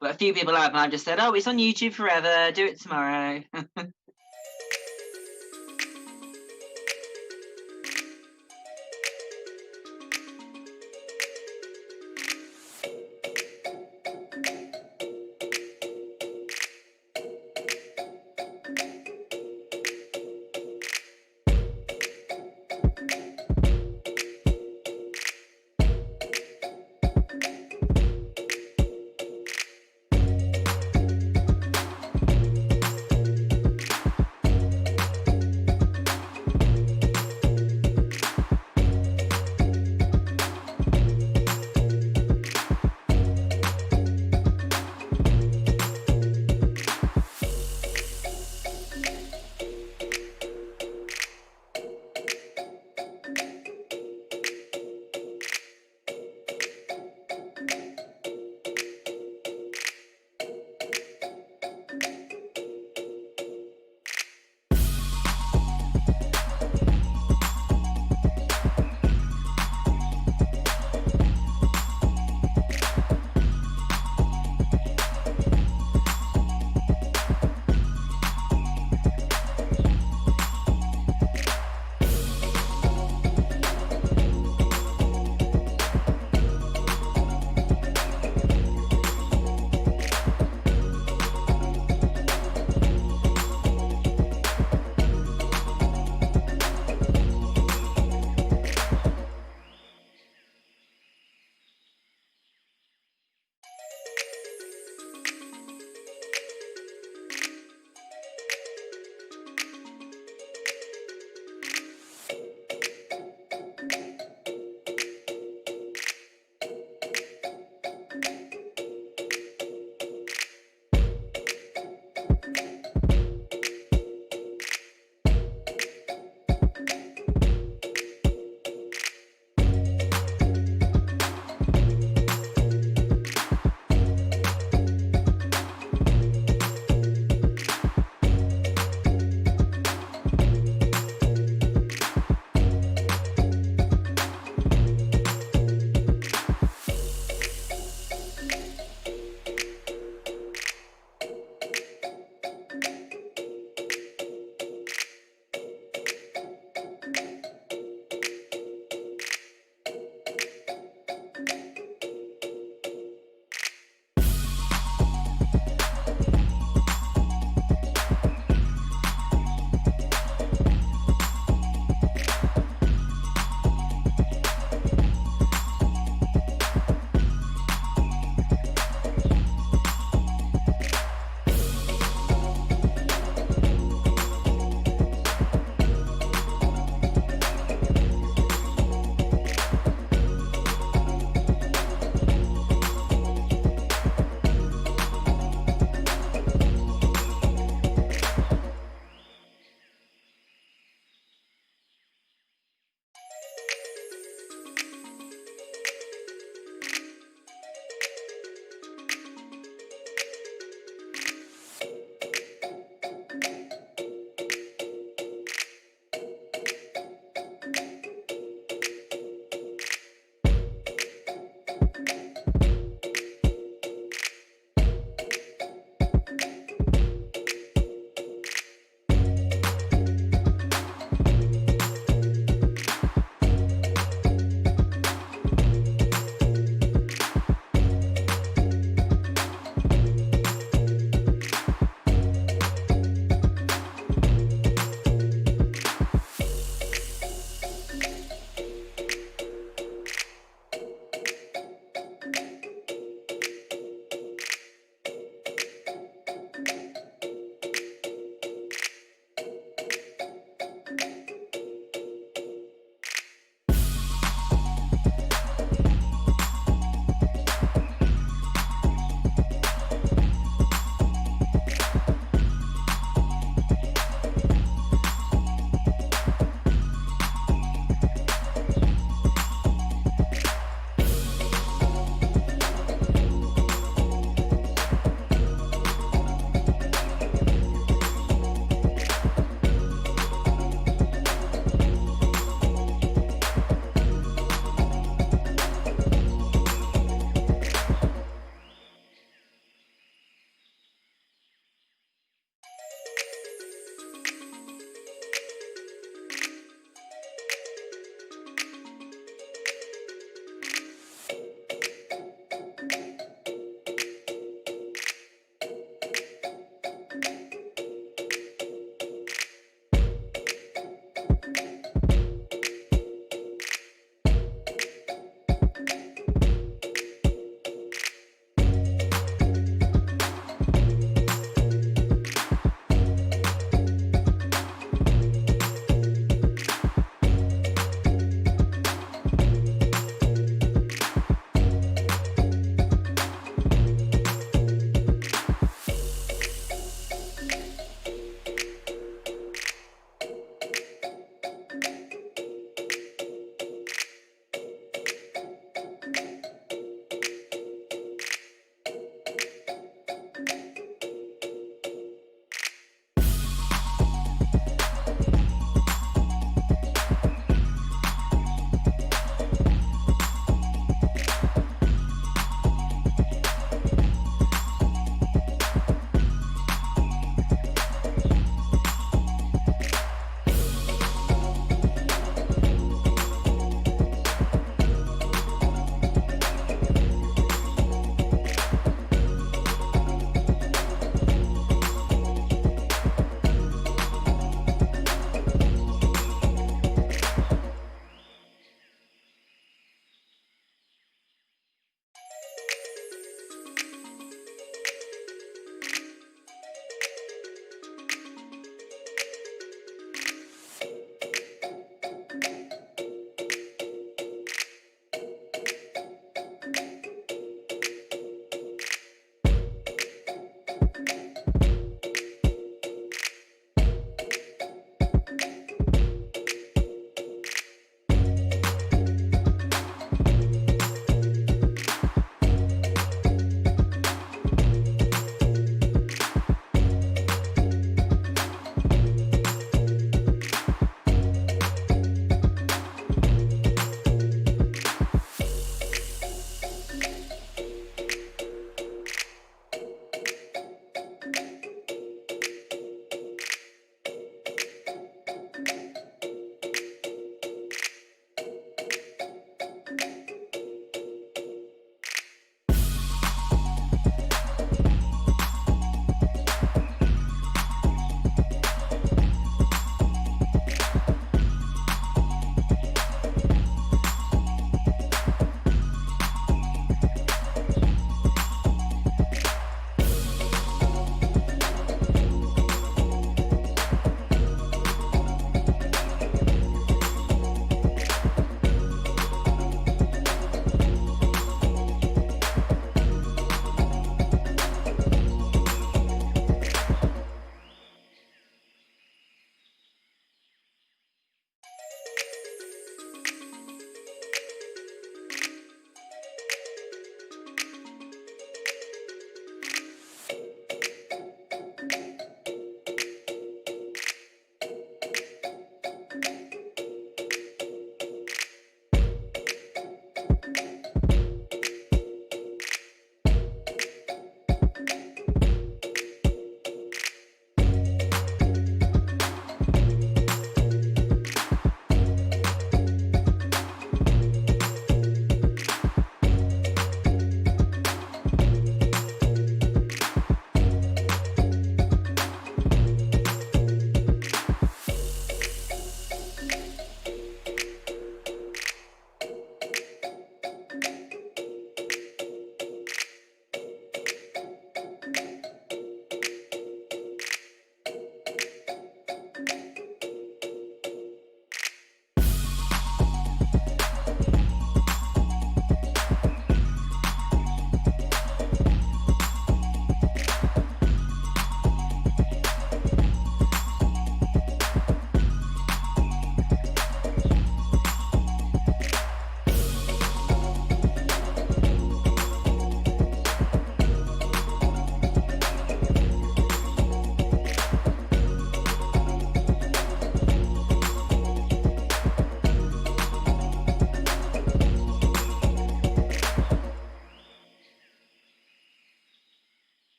But a few people have, and I've just said, oh, it's on YouTube forever. Do it tomorrow.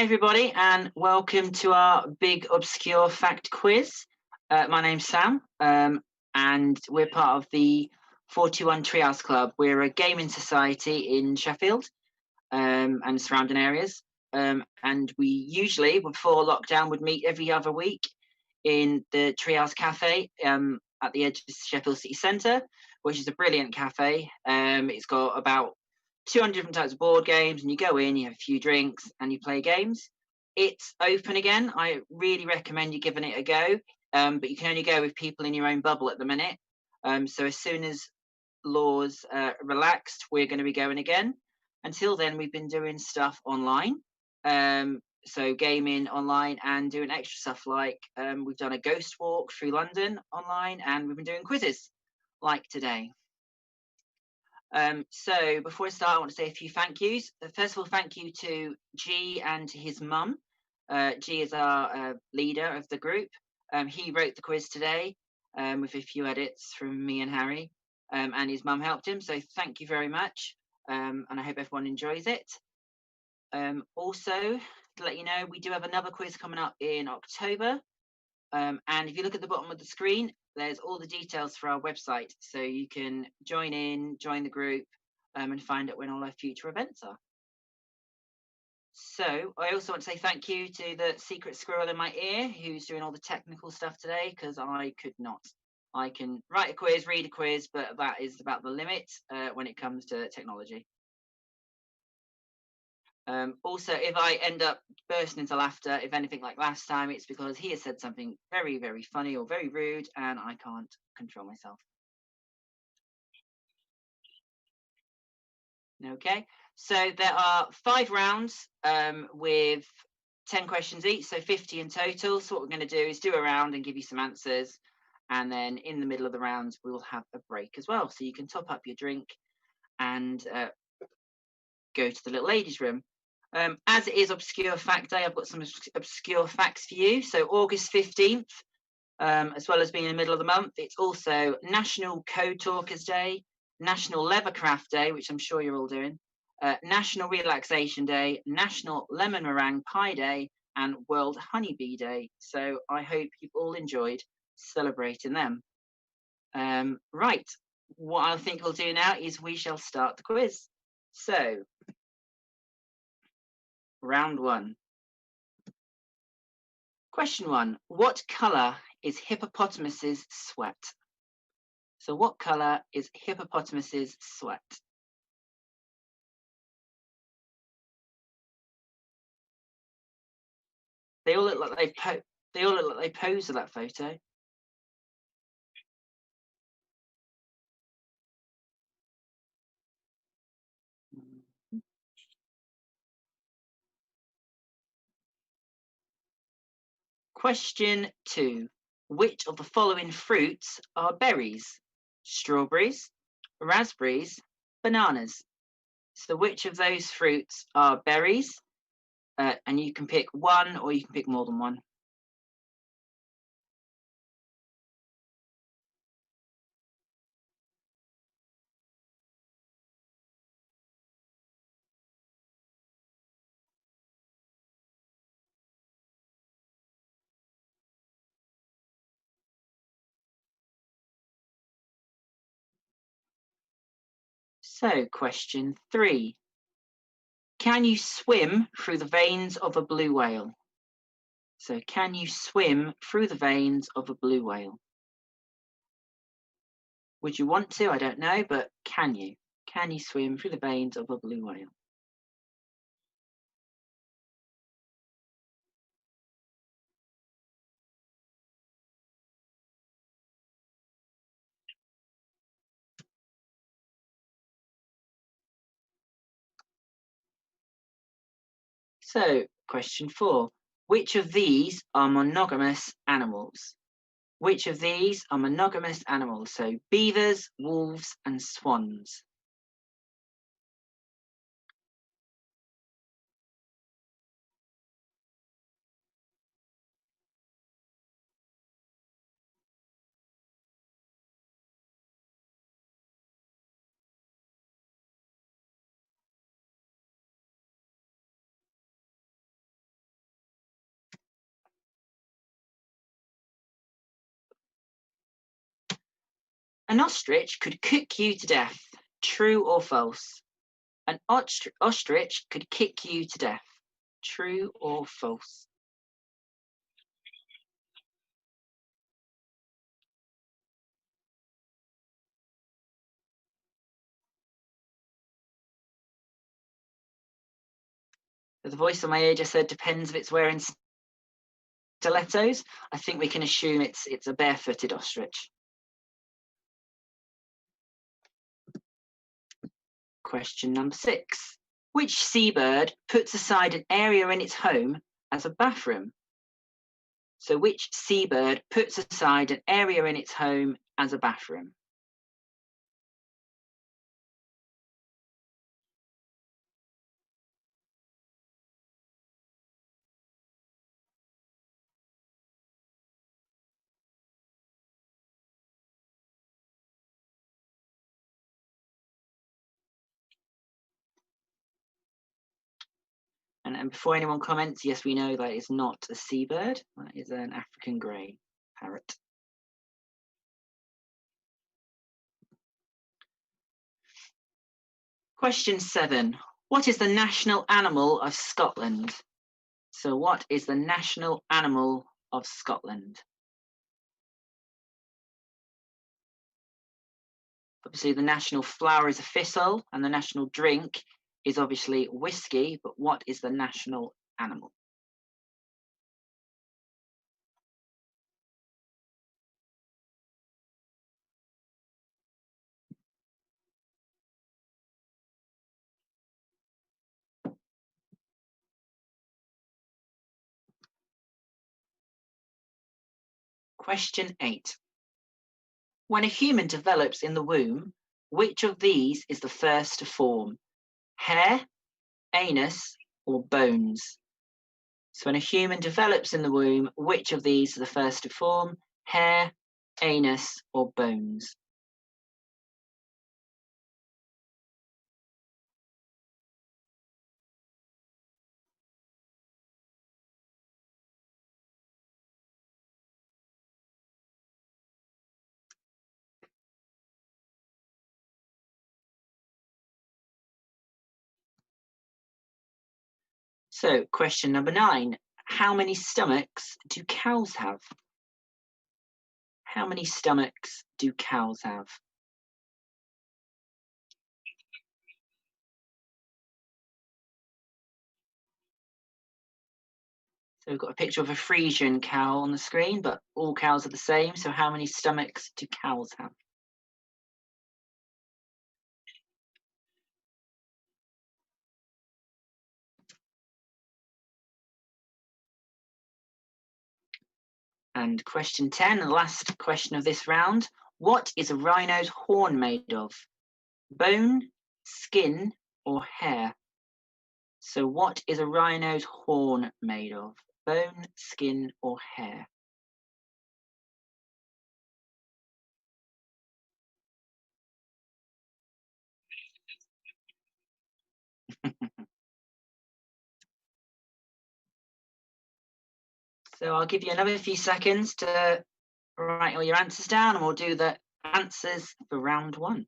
Hi everybody and welcome to our big obscure fact quiz. My name's Sam and we're part of the 41 Treehouse Club. We're a gaming society in Sheffield and surrounding areas, and we usually before lockdown would meet every other week in the Treehouse Cafe at the edge of Sheffield City Centre, which is a brilliant cafe. It's got about 200 different types of board games, and you go in, you have a few drinks, and you play games. It's open again. I really recommend you giving it a go, but you can only go with people in your own bubble at the minute. So as soon as laws relaxed, we're going to be going again. Until then, we've been doing stuff online. So gaming online and doing extra stuff like we've done a ghost walk through London online, and we've been doing quizzes like today. So before I start, I want to say a few thank yous. First of all, thank you to G and to his mum. G is our leader of the group. He wrote the quiz today with a few edits from me and Harry, and his mum helped him. So thank you very much, and I hope everyone enjoys it. Also, to let you know, we do have another quiz coming up in October. And if you look at the bottom of the screen, there's all the details for our website, so you can join the group, and find out when all our future events are. So I also want to say thank you to the secret squirrel in my ear who's doing all the technical stuff today, because I could not. I can write a quiz, read a quiz, but that is about the limit when it comes to technology. Also, if I end up bursting into laughter, if anything like last time, it's because he has said something very, very funny or very rude, and I can't control myself. Okay, so there are 5 rounds with 10 questions each, so 50 in total. So what we're going to do is do a round and give you some answers, and then in the middle of the rounds, we will have a break as well, so you can top up your drink and go to the little ladies' room. As it is Obscure Fact Day, I've got some obscure facts for you. So August 15th, as well as being in the middle of the month, it's also National Code Talkers Day, National Leathercraft Day, which I'm sure you're all doing, National Relaxation Day, National Lemon Meringue Pie Day, and World Honeybee Day. So I hope you've all enjoyed celebrating them. Right, what I think we'll do now is we shall start the quiz. So, round 1. Question 1. What colour is hippopotamus's sweat? So what colour is hippopotamus's sweat? They all look like they pose for that photo. Question 2. Which of the following fruits are berries? Strawberries, raspberries, bananas. So which of those fruits are berries? And you can pick one, or you can pick more than one. So question 3. Can you swim through the veins of a blue whale? So can you swim through the veins of a blue whale? Would you want to? I don't know, but can you? Can you swim through the veins of a blue whale? So, question 4. Which of these are monogamous animals? Which of these are monogamous animals? So, beavers, wolves, and swans. An ostrich could cook you to death. True or false? An ostrich could kick you to death. True or false? The voice on my ear just said depends if it's wearing stilettos. I think we can assume it's a barefooted ostrich. Question number 6. Which seabird puts aside an area in its home as a bathroom? So which seabird puts aside an area in its home as a bathroom? And before anyone comments, yes, we know that is not a seabird. That is an African grey parrot. Question 7. What is the national animal of Scotland? So what is the national animal of Scotland? Obviously, the national flower is a thistle, and the national drink is obviously whiskey, but what is the national animal? Question 8. When a human develops in the womb, which of these is the first to form? Hair, anus, or bones? So when a human develops in the womb, which of these are the first to form? Hair, anus, or bones? So question number 9. How many stomachs do cows have? How many stomachs do cows have? So we've got a picture of a Frisian cow on the screen, but all cows are the same. So how many stomachs do cows have? And question 10, the last question of this round. What is a rhino's horn made of? Bone, skin, or hair? So what is a rhino's horn made of? Bone, skin, or hair? So I'll give you another few seconds to write all your answers down, and we'll do the answers for round 1.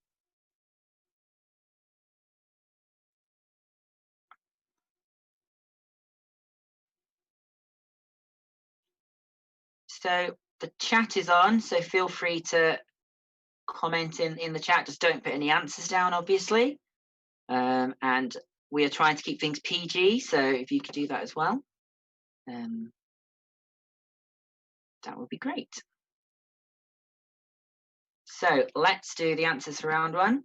So the chat is on, so feel free to comment in the chat. Just don't put any answers down, obviously. And we are trying to keep things PG, so if you could do that as well, that would be great. So let's do the answers for round 1.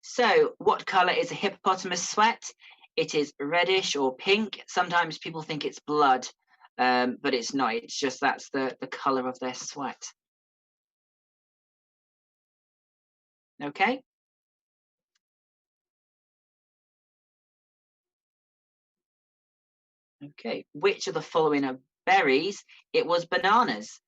So what colour is a hippopotamus sweat? It is reddish or pink. Sometimes people think it's blood, but it's not. It's just that's the colour of their sweat. Okay. Okay. Which of the following are berries? It was bananas.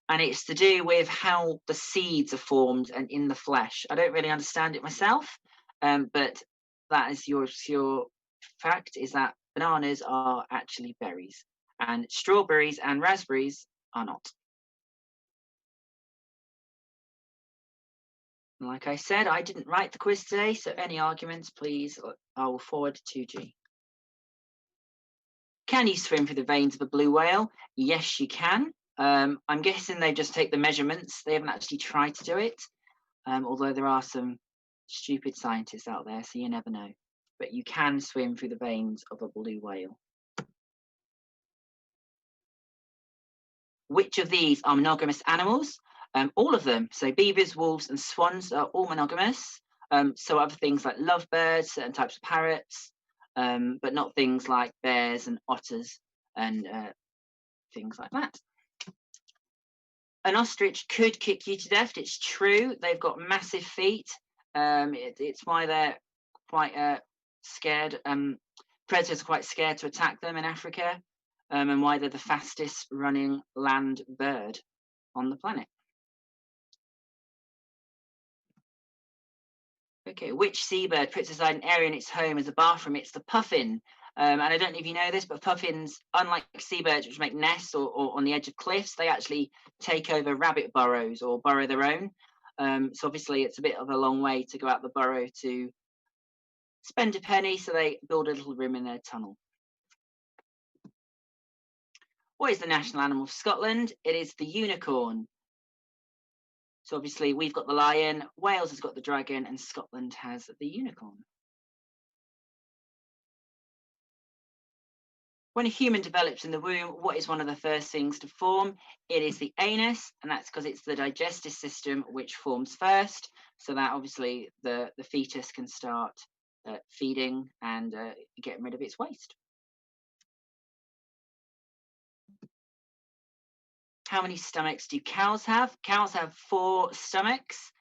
And it's to do with how the seeds are formed and in the flesh. I don't really understand it myself, but that is your fact, is that bananas are actually berries, and strawberries and raspberries are not. And like I said, I didn't write the quiz today, so any arguments, please, I will forward to G. Can you swim through the veins of a blue whale? Yes, you can. I'm guessing they just take the measurements. They haven't actually tried to do it, although there are some stupid scientists out there, so you never know. But you can swim through the veins of a blue whale. Which of these are monogamous animals? All of them. So beavers, wolves, and swans are all monogamous. So other things like lovebirds, certain types of parrots, but not things like bears and otters and things like that. An ostrich could kick you to death. It's true. They've got massive feet. It's why they're quite scared. Predators are quite scared to attack them in Africa, and why they're the fastest running land bird on the planet. Okay, which seabird puts aside an area in its home as a bathroom? It's the puffin. And I don't know if you know this, but puffins, unlike seabirds which make nests or on the edge of cliffs, they actually take over rabbit burrows or burrow their own. So obviously it's a bit of a long way to go out the burrow to spend a penny, so they build a little room in their tunnel. What is the national animal of Scotland? It is the unicorn. So obviously we've got the lion, Wales has got the dragon, and Scotland has the unicorn. When a human develops in the womb, what is one of the first things to form? It is the anus, and that's because it's the digestive system which forms first, so that obviously the fetus can start feeding and getting rid of its waste. How many stomachs do cows have? Cows have 4 stomachs.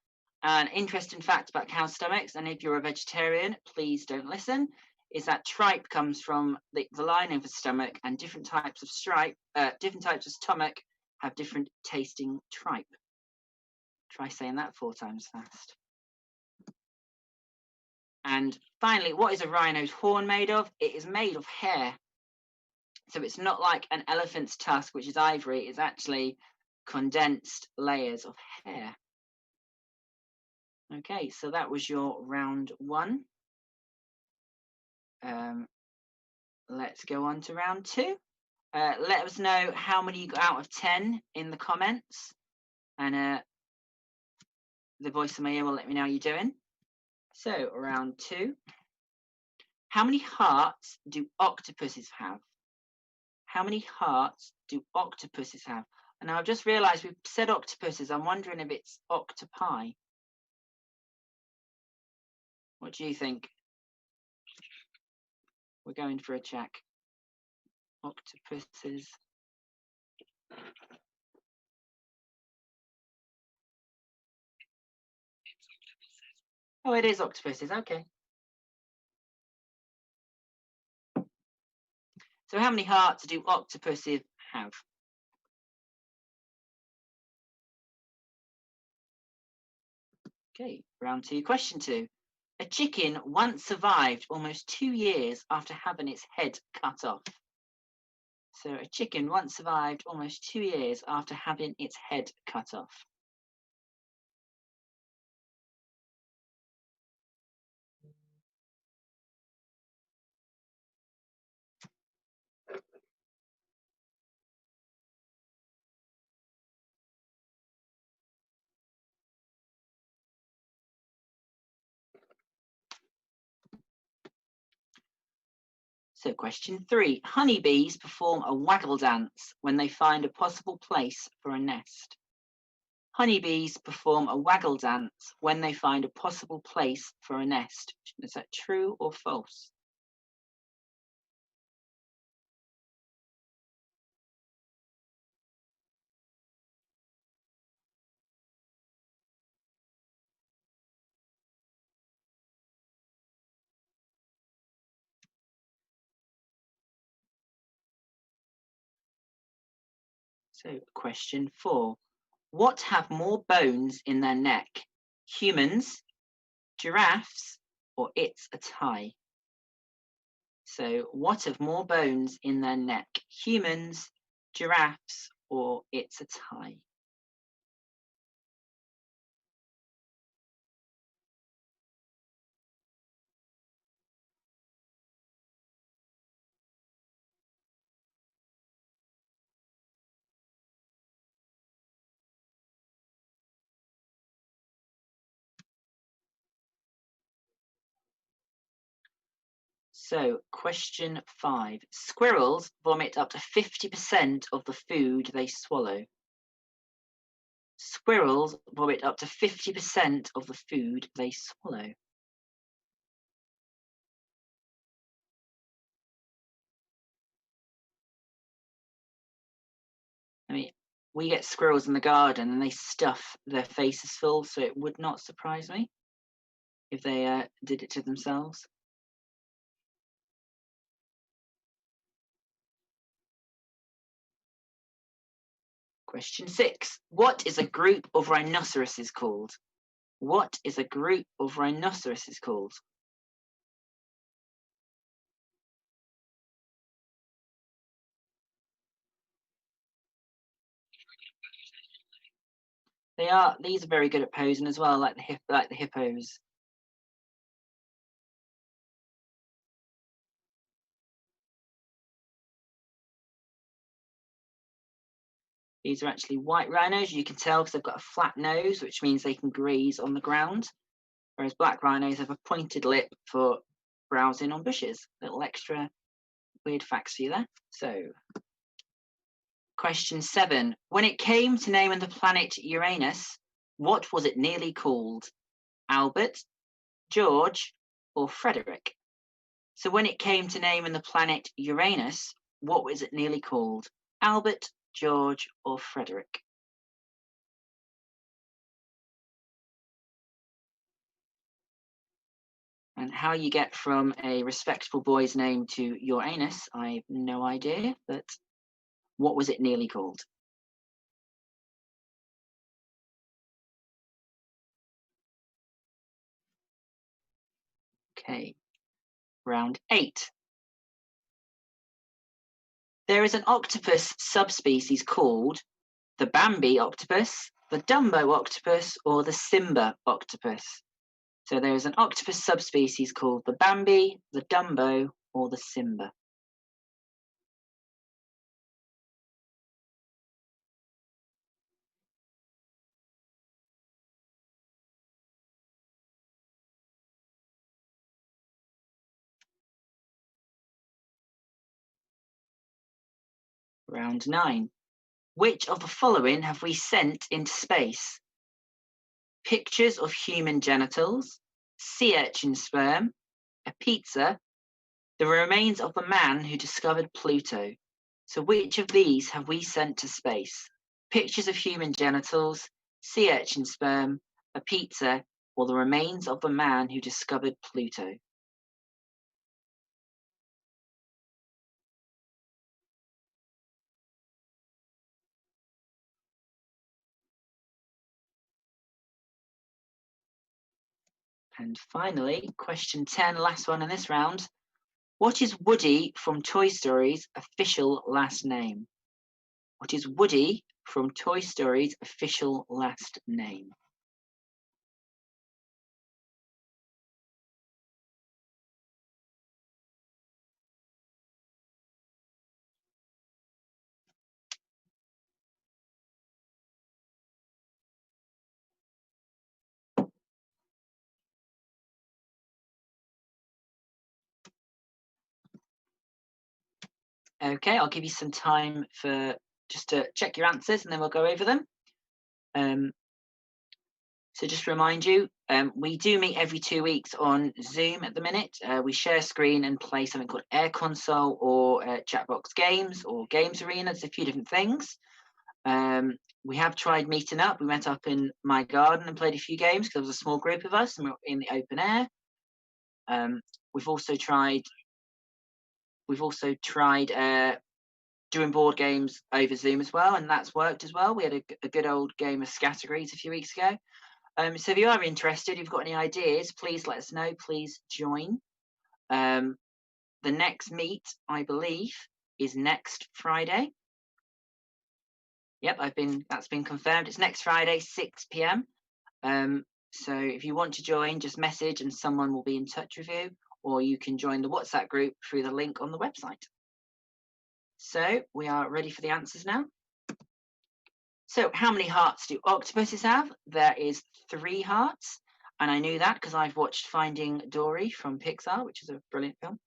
An interesting fact about cow stomachs, and if you're a vegetarian, please don't listen, is that tripe comes from the lining of the stomach, and different types of stomach have different tasting tripe. Try saying that 4 times fast. And finally, what is a rhino's horn made of? It is made of hair. So it's not like an elephant's tusk, which is ivory. It's actually condensed layers of hair. Okay, so that was your round 1. Let's go on to round 2. Let us know how many you got out of 10 in the comments, and the voice in my ear will let me know how you're doing. So round 2. How many hearts do octopuses have? How many hearts do octopuses have? And I've just realized we've said octopuses. I'm wondering if it's octopi. What do you think? We're going for a check. Octopuses. Oh, it is octopuses. Okay. So how many hearts do octopuses have? Okay, round 2, question 2. A chicken once survived almost 2 years after having its head cut off. So a chicken once survived almost 2 years after having its head cut off. So question 3, honeybees perform a waggle dance when they find a possible place for a nest. Honeybees perform a waggle dance when they find a possible place for a nest. Is that true or false? So question 4, what have more bones in their neck? Humans, giraffes, or it's a tie? So what have more bones in their neck? Humans, giraffes, or it's a tie? So, question 5. Squirrels vomit up to 50% of the food they swallow. Squirrels vomit up to 50% of the food they swallow. I mean, we get squirrels in the garden and they stuff their faces full, so it would not surprise me if they did it to themselves. Question 6. What is a group of rhinoceroses called? What is a group of rhinoceroses called? These are very good at posing as well, like the hippos. These are actually white rhinos. You can tell because they've got a flat nose, which means they can graze on the ground, whereas black rhinos have a pointed lip for browsing on bushes. Little extra weird facts for you there. So, question 7. When it came to naming the planet Uranus, what was it nearly called? Albert, George, or Frederick? So when it came to naming the planet Uranus, what was it nearly called? Albert, George, or Frederick? And how you get from a respectable boy's name to Uranus, I have no idea, but what was it nearly called? Okay, round 8. There is an octopus subspecies called the Bambi octopus, the Dumbo octopus, or the Simba octopus. So there is an octopus subspecies called the Bambi, the Dumbo, or the Simba. Round 9. Which of the following have we sent into space? Pictures of human genitals, sea urchin sperm, a pizza, the remains of the man who discovered Pluto. So which of these have we sent to space? Pictures of human genitals, sea urchin sperm, a pizza, or the remains of the man who discovered Pluto? And finally, question 10, last one in this round. What is Woody from Toy Story's official last name? What is Woody from Toy Story's official last name? Okay, I'll give you some time for just to check your answers and then we'll go over them. So just to remind you, we do meet every 2 weeks on Zoom at the minute. We share screen and play something called Air Console or Chatbox Games or Games Arena. There's a few different things. We have tried meeting up. We met up in my garden and played a few games because there was a small group of us and we were in the open air. We've also tried doing board games over Zoom as well, and that's worked as well. We had a good old game of Scattergories a few weeks ago. So if you are interested, you've got any ideas, please let us know. Please join. The next meet, I believe, is next Friday. Yep, that's been confirmed. It's next Friday, 6 p.m. So if you want to join, just message and someone will be in touch with you, or you can join the WhatsApp group through the link on the website. So we are ready for the answers now. So how many hearts do octopuses have? There is 3 hearts. And I knew that because I've watched Finding Dory from Pixar, which is a brilliant film.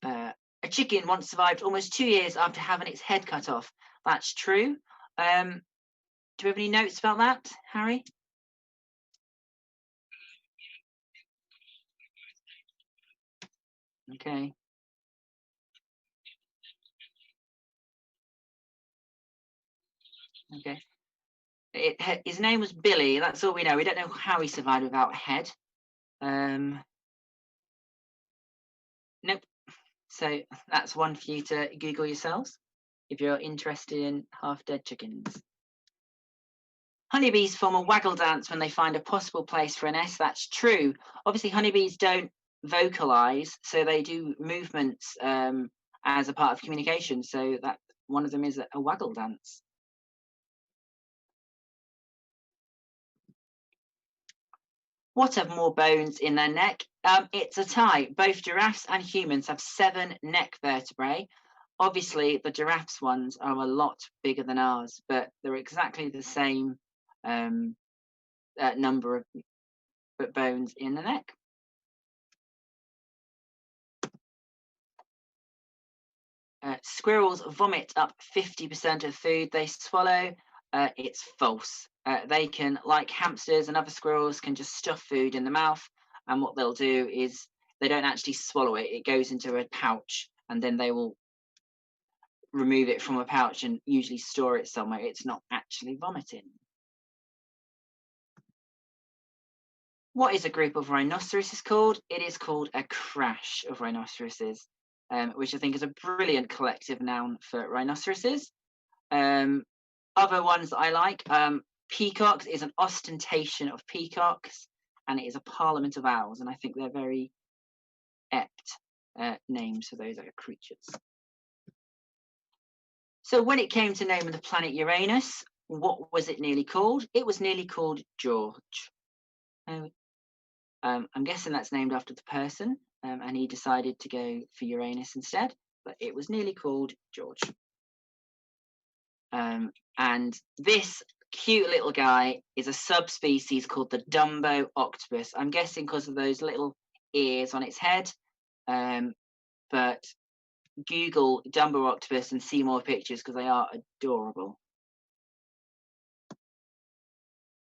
A chicken once survived almost 2 years after having its head cut off. That's true. Do we have any notes about that, Harry? Okay. Okay. His name was Billy. That's all we know. We don't know how he survived without a head. Nope. So that's one for you to Google yourselves if you're interested in half-dead chickens. Honeybees form a waggle dance when they find a possible place for a nest. That's true. Obviously, honeybees don't vocalize, so they do movements as a part of communication. So that one of them is a waggle dance. What have more bones in their neck? It's a tie. Both giraffes and humans have 7 neck vertebrae. Obviously, the giraffes ones are a lot bigger than ours, but they're exactly the same number of bones in the neck. Squirrels vomit up 50% of food they swallow. It's false. They can, like hamsters and other squirrels, can just stuff food in the mouth, and what they'll do is they don't actually swallow it. It goes into a pouch, and then they will remove it from a pouch and usually store it somewhere. It's not actually vomiting. What is a group of rhinoceroses called? It is called a crash of rhinoceroses, which I think is a brilliant collective noun for rhinoceroses. Other ones that I like, peacocks is an ostentation of peacocks, and it is a parliament of owls, and I think they're very apt names for those creatures. So when it came to naming the planet Uranus, what was it nearly called? It was nearly called George. I'm guessing that's named after the person, and he decided to go for Uranus instead, but it was nearly called George. And this cute little guy is a subspecies called the Dumbo octopus. I'm guessing because of those little ears on its head, but Google Dumbo octopus and see more pictures because they are adorable.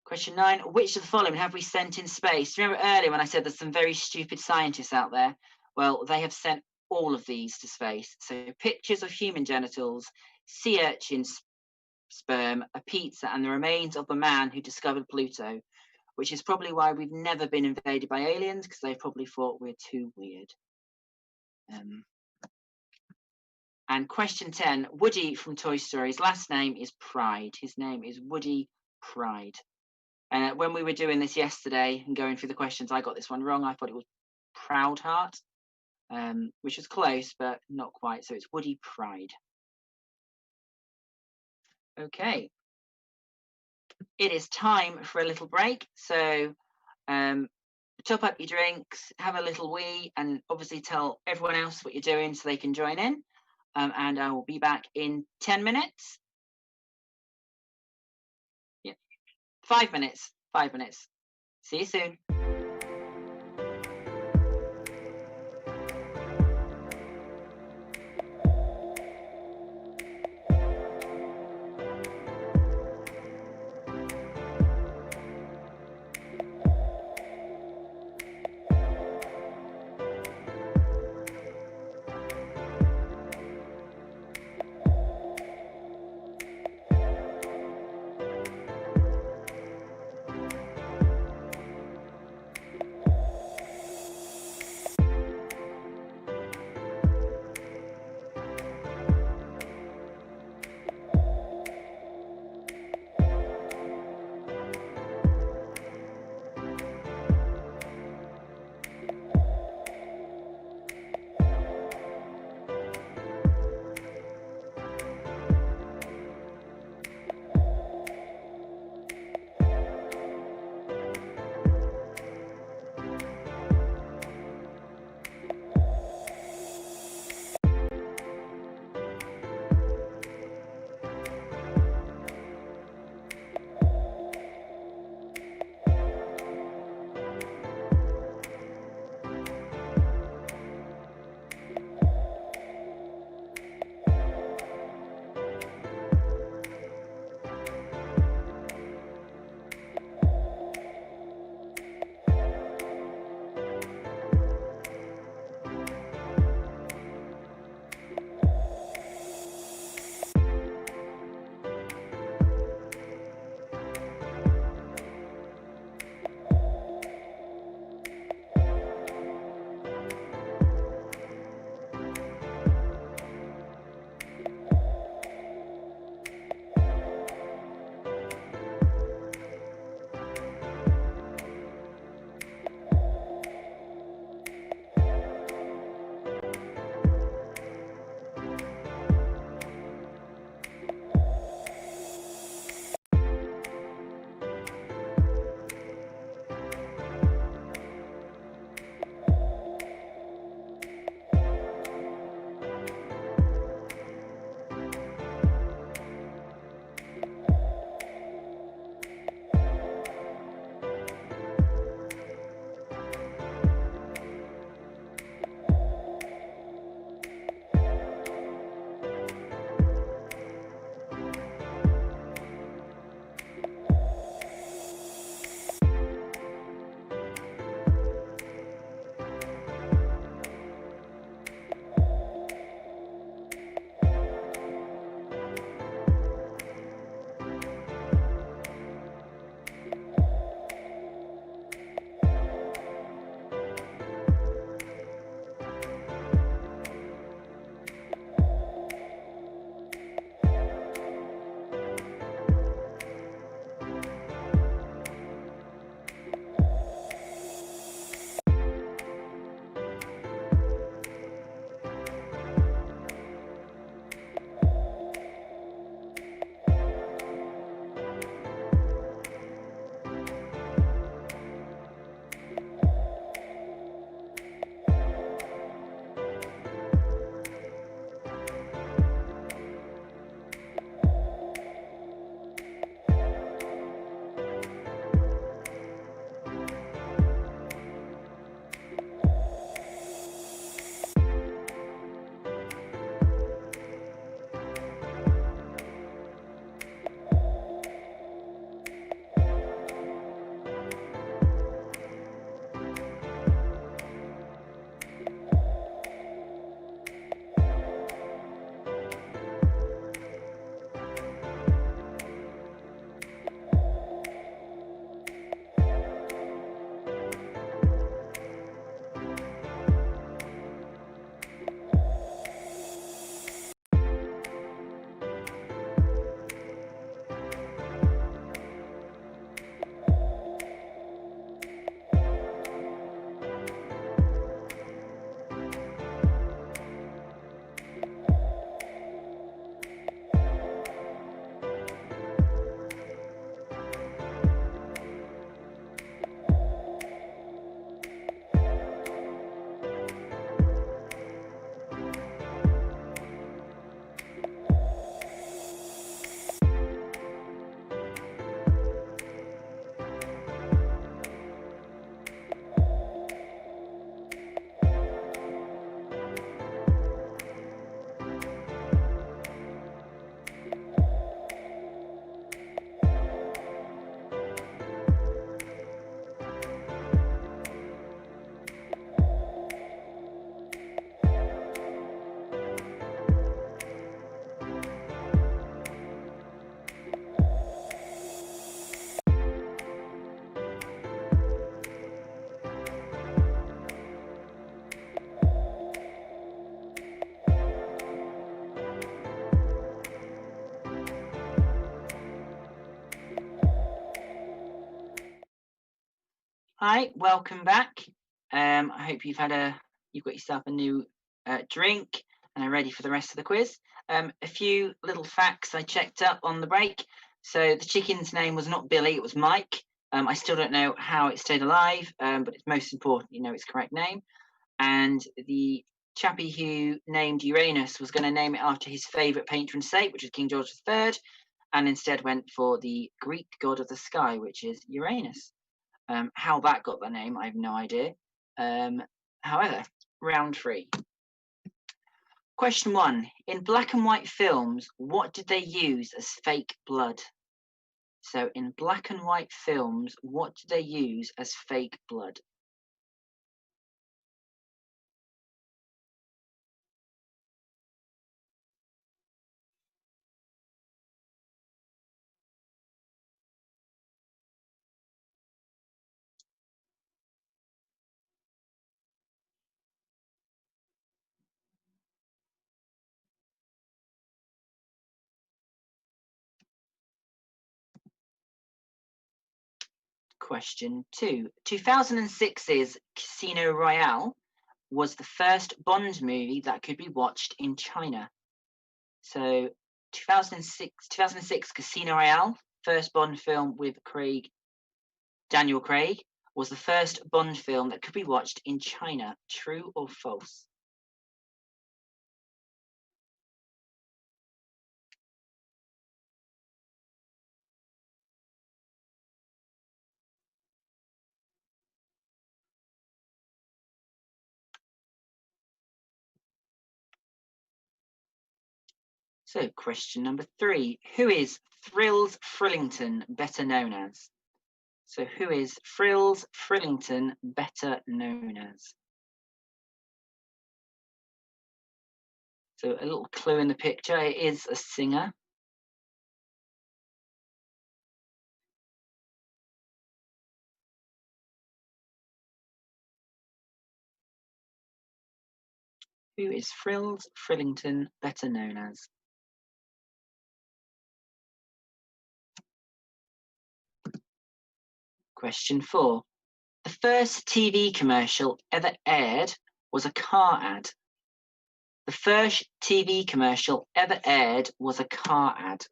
Question 9, which of the following have we sent in space? Remember earlier when I said there's some very stupid scientists out there? Well, they have sent all of these to space. So pictures of human genitals, sea urchins, sperm, a pizza, and the remains of the man who discovered Pluto, which is probably why we've never been invaded by aliens, because they probably thought we're too weird. And question 10, Woody from Toy Story's last name is Pride. His name is Woody Pride. And when we were doing this yesterday and going through the questions, I got this one wrong. I thought it was Proudheart, which was close, but not quite. So it's Woody Pride. Okay. It is time for a little break. So top up your drinks, have a little wee, and obviously tell everyone else what you're doing so they can join in. And I will be back in 10 minutes. Yeah, 5 minutes. 5 minutes. See you soon. Hi, welcome back. I hope you've got yourself a new drink and are ready for the rest of the quiz. A few little facts I checked up on the break. So the chicken's name was not Billy, it was Mike. I still don't know how it stayed alive, but it's most important you know its correct name. And the chappie who named Uranus was going to name it after his favourite patron saint, which is King George III, and instead went for the Greek god of the sky, which is Uranus. How that got the name, I have no idea. However, round 3. Question 1. In black and white films, what did they use as fake blood? So in black and white films, what did they use as fake blood? Question 2. 2006's Casino Royale was the first Bond movie that could be watched in China. So 2006 Casino Royale, first Bond film with Daniel Craig, was the first Bond film that could be watched in China. True or false? So question number 3. Who is Frills Frillington better known as? So who is Frills Frillington better known as? So a little clue in the picture, it is a singer. Who is Frills Frillington better known as? Question 4. The first TV commercial ever aired was a car ad. The first TV commercial ever aired was a car ad.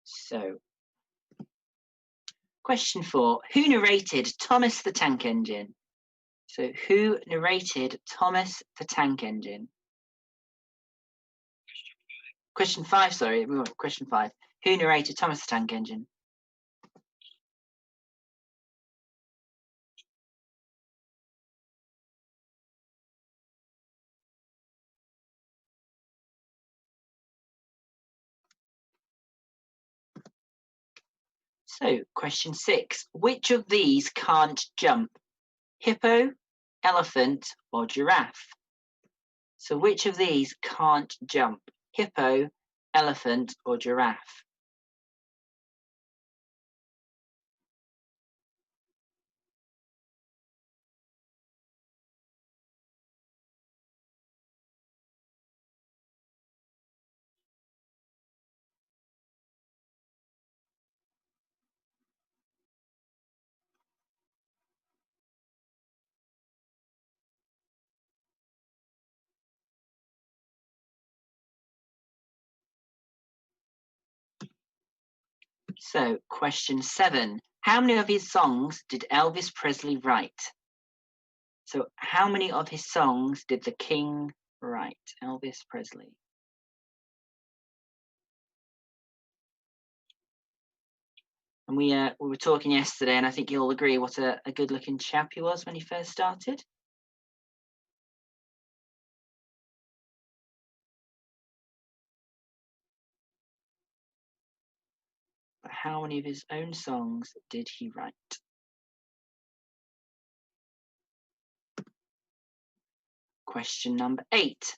So, question 4. Who narrated Thomas the Tank Engine? So, who narrated Thomas the Tank Engine? Question 5, sorry. Question 5. Who narrated Thomas the Tank Engine? So, question 6. Which of these can't jump? Hippo, elephant, or giraffe? So, which of these can't jump? Hippo, elephant, or giraffe? So, question 7. How many of his songs did Elvis Presley write? So, how many of his songs did the King write? Elvis Presley. And we were talking yesterday, and I think you'll agree what a good-looking chap he was when he first started. But how many of his own songs did he write? Question number 8.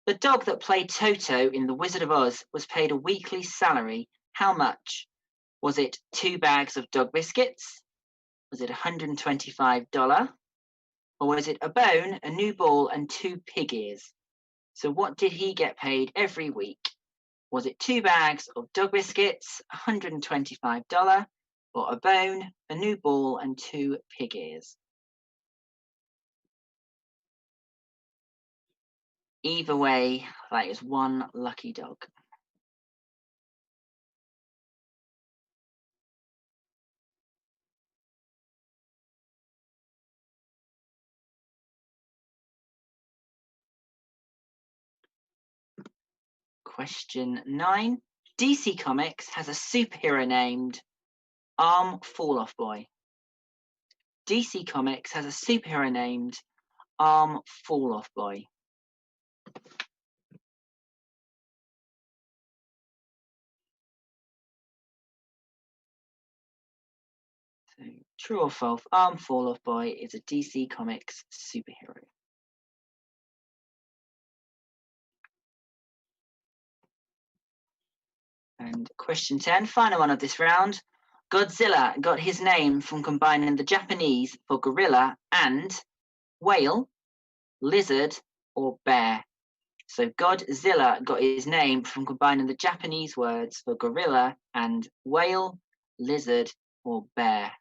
The dog that played Toto in The Wizard of Oz was paid a weekly salary. How much? Was it 2 bags of dog biscuits, Was it $125? Or was it a bone, a new ball, and 2 pig ears? So what did he get paid every week? Was it 2 bags of dog biscuits, $125, or a bone, a new ball, and 2 pig ears? Either way, that is one lucky dog. Question 9. DC Comics has a superhero named Arm Fall Off Boy. DC Comics has a superhero named Arm Fall Off Boy. So, true or false? Arm Fall Off Boy is a DC Comics superhero. And question 10, final one of this round. Godzilla got his name from combining the Japanese for gorilla and whale, lizard, or bear. So Godzilla got his name from combining the Japanese words for gorilla and whale, lizard, or bear.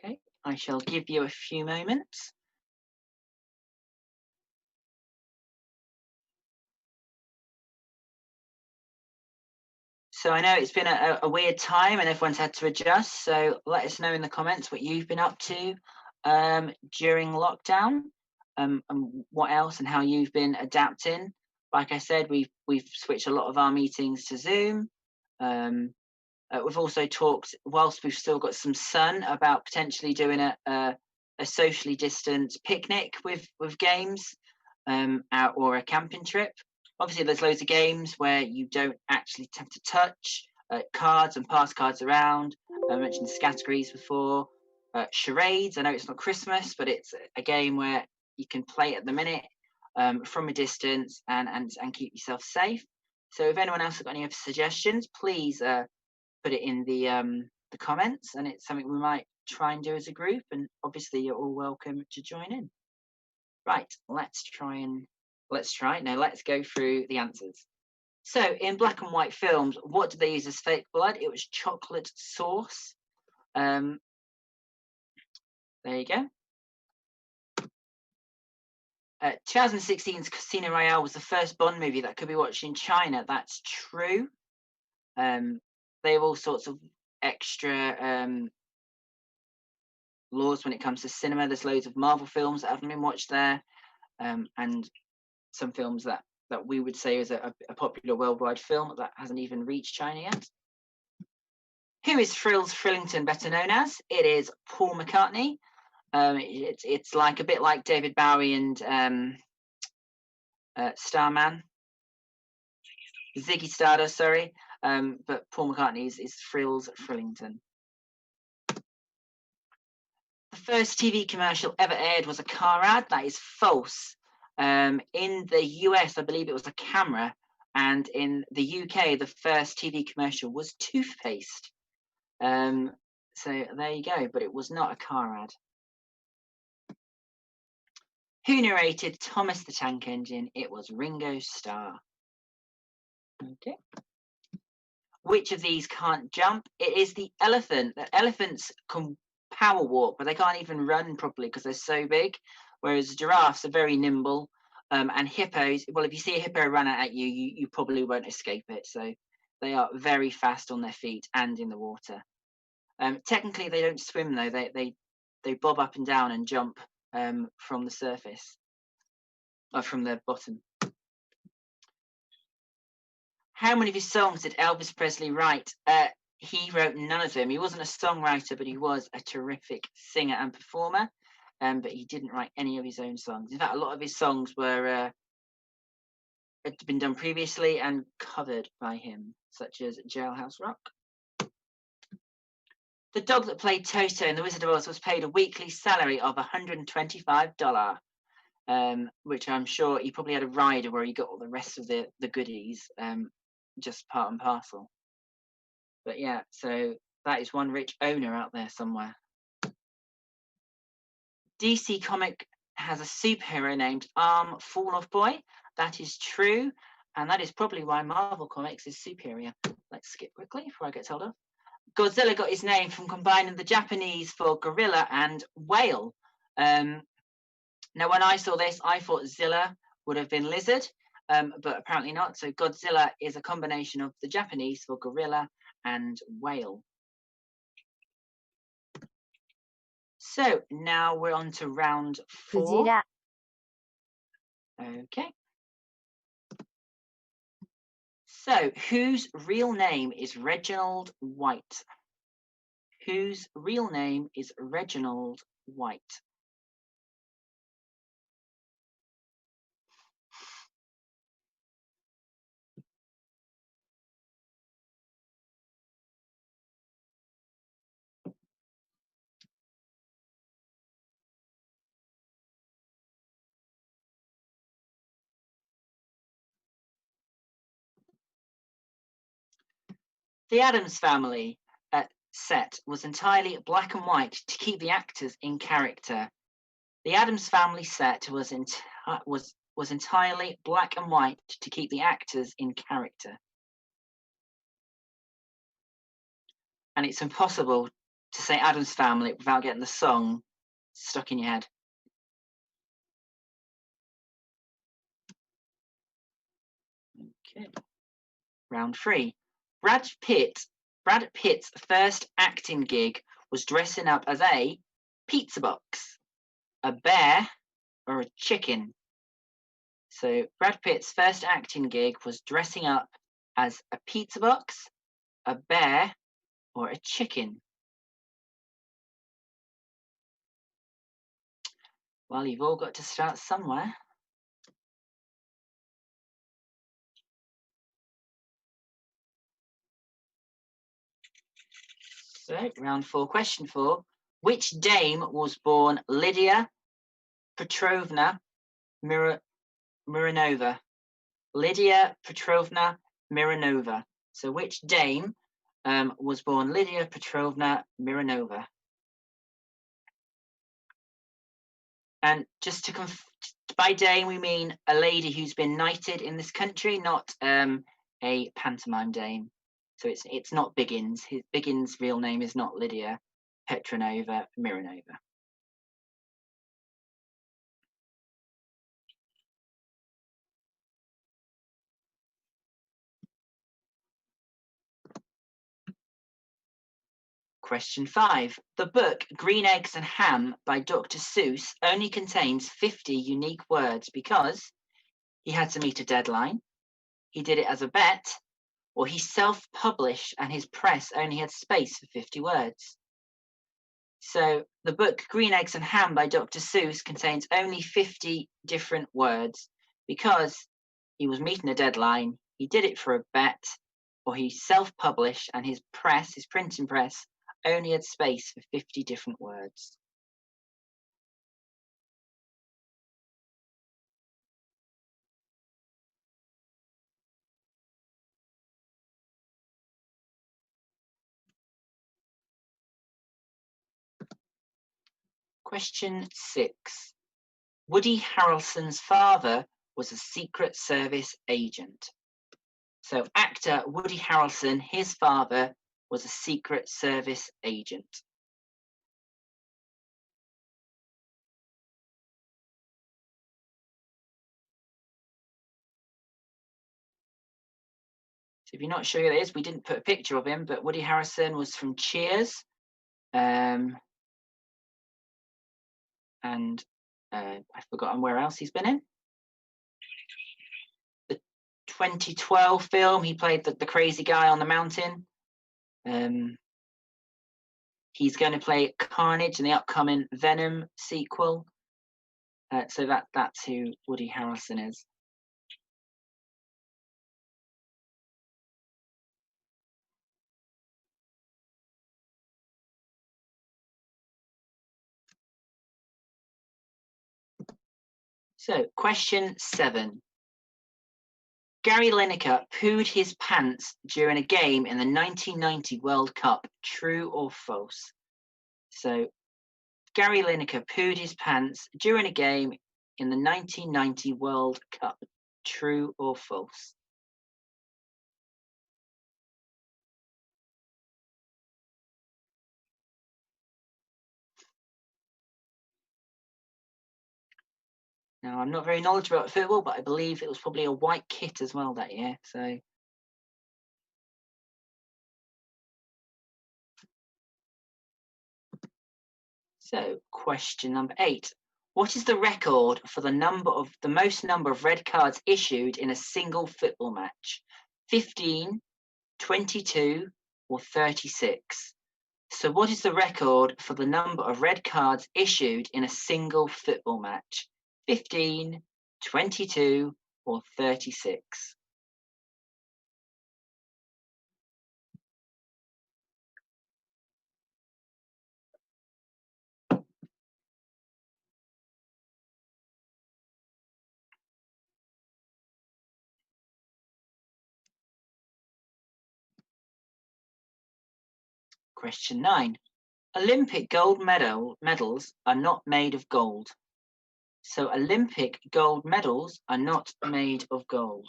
Okay, I shall give you a few moments. So I know it's been a weird time and everyone's had to adjust. So let us know in the comments what you've been up to during lockdown, and what else and how you've been adapting. Like I said, we've switched a lot of our meetings to Zoom. We've also talked, whilst we've still got some sun, about potentially doing a socially distanced picnic with games, out, or a camping trip. Obviously, there's loads of games where you don't actually have to touch cards and pass cards around. I mentioned categories before. Charades. I know it's not Christmas, but it's a game where you can play at the minute from a distance and keep yourself safe. So if anyone else has got any other suggestions, please put it in the comments, and it's something we might try and do as a group. And obviously, you're all welcome to join in. Right, let's go through the answers. So in black and white films, what did they use as fake blood? It was chocolate sauce. There you go. 2016's Casino Royale was the first Bond movie that could be watched in China. That's true. They have all sorts of extra laws when it comes to cinema. There's loads of Marvel films that haven't been watched there, and some films that we would say is a popular worldwide film that hasn't even reached China yet. Who is Frills Frillington better known as? It is Paul McCartney. It's like a bit like David Bowie and Starman. Ziggy Stardust, sorry. But Paul McCartney is Frills Frillington. The first TV commercial ever aired was a car ad. That is false. In the US, I believe it was a camera, and in the UK, the first TV commercial was toothpaste. So there you go, but it was not a car ad. Who narrated Thomas the Tank Engine? It was Ringo Starr. Okay. Which of these can't jump? It is the elephant. The elephants can power walk, but they can't even run properly because they're so big. Whereas giraffes are very nimble, and hippos, well, if you see a hippo run out at you, you probably won't escape it. So they are very fast on their feet and in the water. Technically, they don't swim though. They bob up and down and jump from the surface, or from the bottom. How many of his songs did Elvis Presley write? He wrote none of them. He wasn't a songwriter, but he was a terrific singer and performer. But he didn't write any of his own songs. In fact, a lot of his songs were had been done previously and covered by him, such as Jailhouse Rock. The dog that played Toto in The Wizard of Oz was paid a weekly salary of $125, which I'm sure he probably had a rider where he got all the rest of the goodies, just part and parcel. But yeah, so that is one rich owner out there somewhere. DC Comic has a superhero named Fall Off Boy. That is true, and that is probably why Marvel Comics is superior. Let's skip quickly before I get told off. Godzilla got his name from combining the Japanese for gorilla and whale. Now, when I saw this, I thought Zilla would have been lizard, but apparently not. So Godzilla is a combination of the Japanese for gorilla and whale. So now we're on to round 4. Okay. So whose real name is Reginald White? Whose real name is Reginald White? The Addams Family set was entirely black and white to keep the actors in character. The Addams Family set was entirely black and white to keep the actors in character. And it's impossible to say Addams Family without getting the song stuck in your head. Okay. Round 3. Brad Pitt's first acting gig was dressing up as a pizza box, a bear, or a chicken. So Brad Pitt's first acting gig was dressing up as a pizza box, a bear, or a chicken. Well, you've all got to start somewhere. So, round 4, question 4. Which dame was born Lydia Petrovna Mironova? Lydia Petrovna Mironova. So, which dame was born Lydia Petrovna Mironova? And just to by dame, we mean a lady who's been knighted in this country, not a pantomime dame. So it's not Biggins. Biggins' real name is not Lydia Petronova Mironova. Question 5. The book Green Eggs and Ham by Dr. Seuss only contains 50 unique words because he had to meet a deadline, he did it as a bet, or he self-published and his press only had space for 50 words. So the book Green Eggs and Ham by Dr. Seuss contains only 50 different words because he was meeting a deadline, he did it for a bet, or he self-published and his printing press, only had space for 50 different words. Question 6. Woody Harrelson's father was a Secret Service agent. So actor Woody Harrelson, his father was a Secret Service agent. So if you're not sure who it is, we didn't put a picture of him, but Woody Harrelson was from Cheers. And I've forgotten where else he's been in. The 2012 film, he played the crazy guy on the mountain. He's going to play Carnage in the upcoming Venom sequel. So that's who Woody Harrelson is. So, question 7. Gary Lineker pooed his pants during a game in the 1990 World Cup. True or false? So, Gary Lineker pooed his pants during a game in the 1990 World Cup. True or false? Now, I'm not very knowledgeable about football, but I believe it was probably a white kit as well that year. So, question number 8. What is the record for the most number of red cards issued in a single football match? 15, 22, or 36? So what is the record for the number of red cards issued in a single football match? 15, 22, or 36? Question 9. Olympic gold medals are not made of gold. So Olympic gold medals are not made of gold.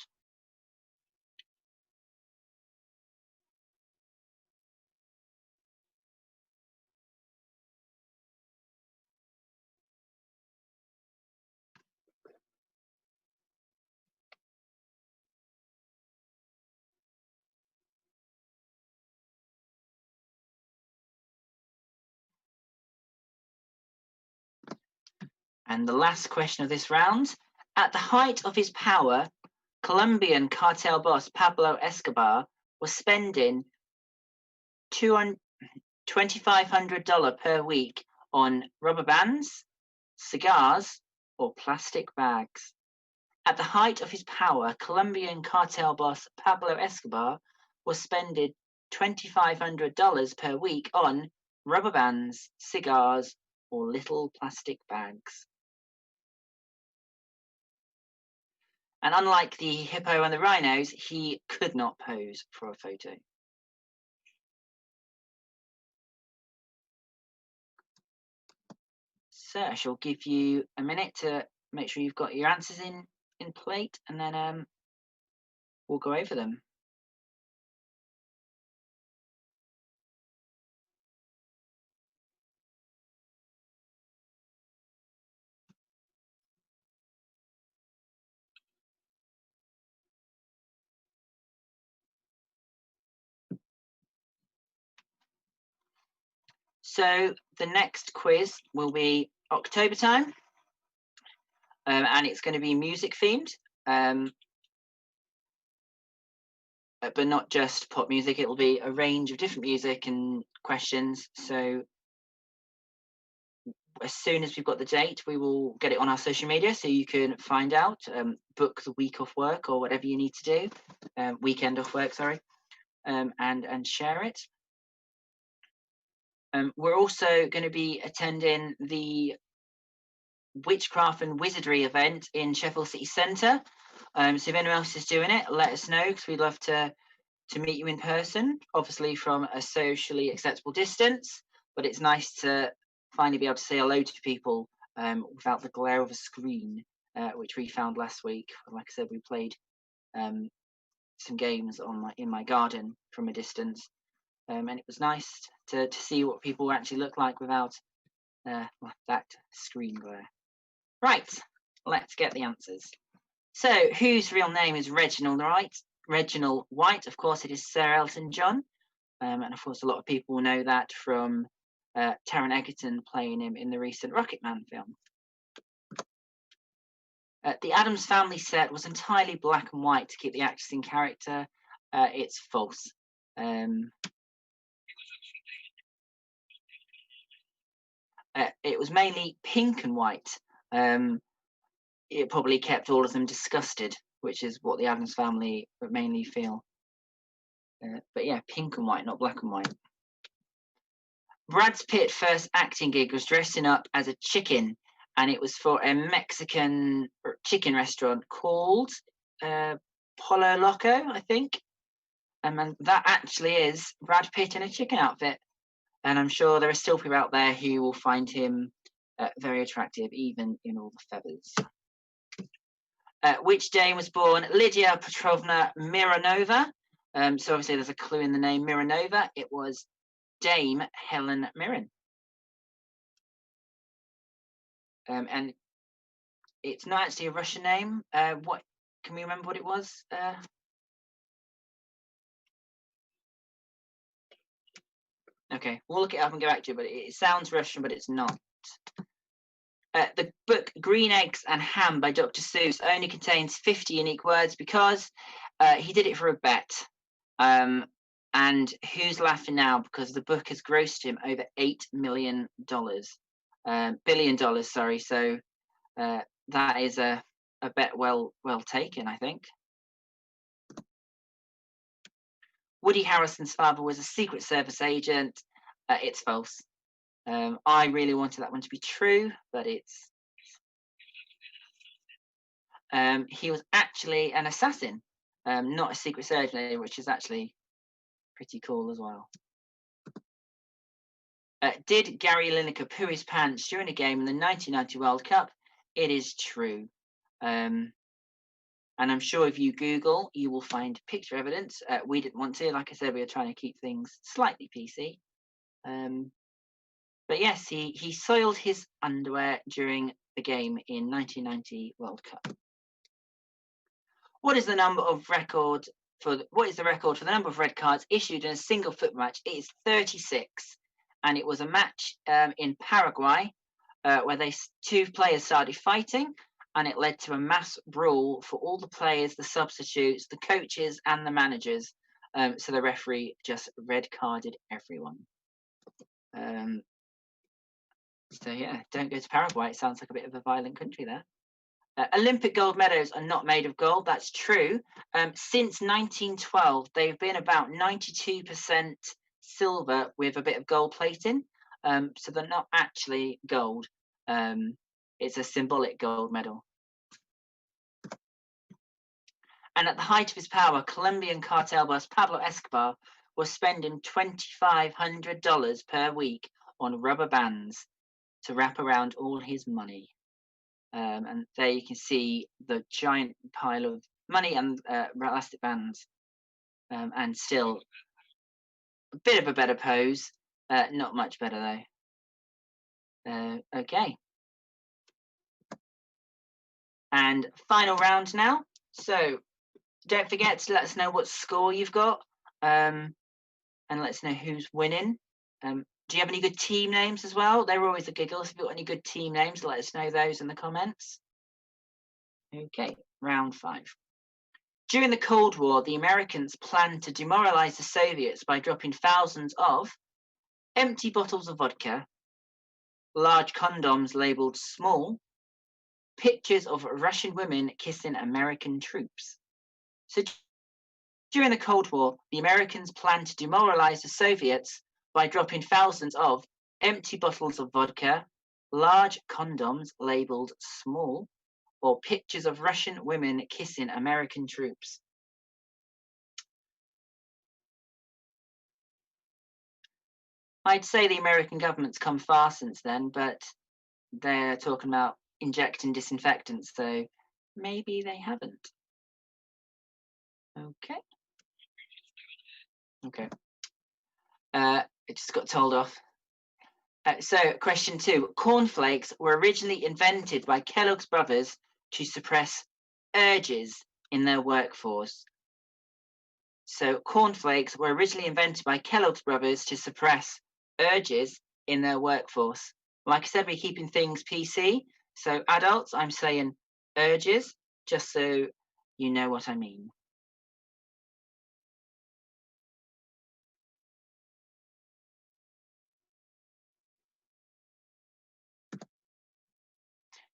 And the last question of this round. At the height of his power, Colombian cartel boss Pablo Escobar was spending $2,500 per week on rubber bands, cigars, or plastic bags. At the height of his power, Colombian cartel boss Pablo Escobar was spending $2,500 per week on rubber bands, cigars, or little plastic bags. And unlike the hippo and the rhinos, he could not pose for a photo. So I shall give you a minute to make sure you've got your answers in plate, and then we'll go over them. So the next quiz will be October time, and it's going to be music themed, but not just pop music. It'll be a range of different music and questions. So as soon as we've got the date, we will get it on our social media so you can find out, book the week off work or whatever you need to do, weekend off work, sorry, and share it. We're also going to be attending the Witchcraft and Wizardry event in Sheffield City Centre. So if anyone else is doing it, let us know, because we'd love to meet you in person, obviously from a socially acceptable distance, but it's nice to finally be able to say hello to people without the glare of a screen, which we found last week. Like I said, we played some games in my garden from a distance, and it was nice to see what people actually look like without that screen glare. Right, let's get the answers. So, whose real name is Reginald White? Reginald White, of course, it is Sir Elton John, and of course, a lot of people know that from Taron Egerton playing him in the recent Rocketman film. The Addams Family set was entirely black and white to keep the actors in character. It's false. It was mainly pink and white. It probably kept all of them disgusted, which is what the Addams Family mainly feel. But yeah, pink and white, not black and white. Brad Pitt's first acting gig was dressing up as a chicken and it was for a Mexican chicken restaurant called Polo Loco, I think. And that actually is Brad Pitt in a chicken outfit. And I'm sure there are still people out there who will find him very attractive, even in all the feathers. Which dame was born Lydia Petrovna Mironova? So obviously there's a clue in the name Mironova. It was Dame Helen Mirren. And it's not actually a Russian name. What can we remember what it was? Okay, we'll look it up and go back to it, but it sounds Russian, but it's not. The book Green Eggs and Ham by Dr. Seuss only contains 50 unique words because he did it for a bet. And who's laughing now? Because the book has grossed him over $8 million, billion dollars, sorry. So that is a bet well taken, I think. Woody Harrelson's father was a Secret Service agent. It's false. I really wanted that one to be true, but it's... he was actually an assassin, not a Secret Service agent, which is actually pretty cool as well. Did Gary Lineker poo his pants during a game in the 1990 World Cup? It is true. And I'm sure if you Google, you will find picture evidence. We didn't want to. Like I said, we were trying to keep things slightly PC. But yes, he soiled his underwear during the game in 1990 World Cup. What is the record for the number of red cards issued in a single foot match? It is 36, and it was a match in Paraguay where two players started fighting, and it led to a mass brawl for all the players, the substitutes, the coaches, and the managers. So the referee just red carded everyone. So yeah, don't go to Paraguay. It sounds like a bit of a violent country there. Olympic gold medals are not made of gold. That's true. Since 1912, they've been about 92% silver with a bit of gold plating. So they're not actually gold. It's a symbolic gold medal. And at the height of his power, Colombian cartel boss Pablo Escobar was spending $2,500 per week on rubber bands to wrap around all his money. And there you can see the giant pile of money and elastic bands. And still a bit of a better pose. Not much better though. Okay. And final round now. So don't forget to let us know what score you've got. And let us know who's winning. Do you have any good team names as well? They're always a giggle. If you've got any good team names, let us know those in the comments. Okay, round 5. During the Cold War, the Americans planned to demoralize the Soviets by dropping thousands of empty bottles of vodka, large condoms labeled small, pictures of Russian women kissing American troops. So during the Cold War, the Americans planned to demoralize the Soviets by dropping thousands of empty bottles of vodka, large condoms labeled small, or pictures of Russian women kissing American troops. I'd say the American government's come far since then, but they're talking about injecting disinfectants, so maybe they haven't. Okay. Okay. It just got told off. So question 2. Cornflakes were originally invented by Kellogg's brothers to suppress urges in their workforce. So cornflakes were originally invented by Kellogg's brothers to suppress urges in their workforce. Like I said, we're keeping things PC. So adults, I'm saying urges, just so you know what I mean.